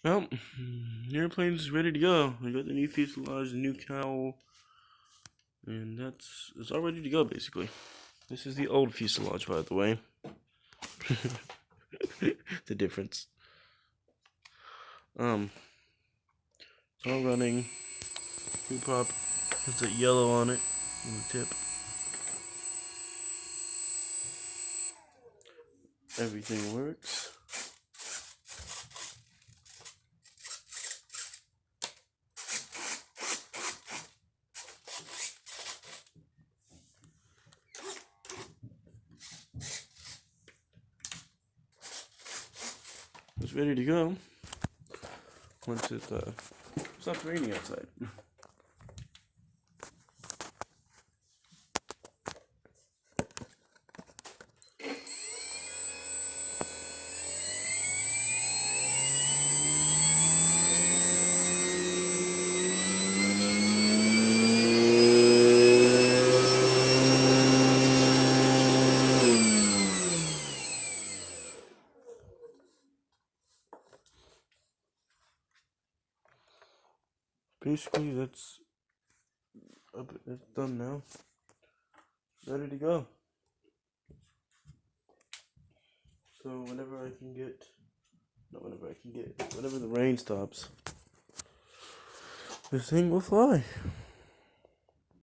Well, the airplane's ready to go. We got the new fuselage, the new cowl, and it's all ready to go basically. This is the old fuselage, by the way. The difference. It's all running. New prop has that yellow on it on the tip. Everything works. It's ready to go once it stops raining outside. Basically, it's done now. Ready to go. So whenever the rain stops, this thing will fly.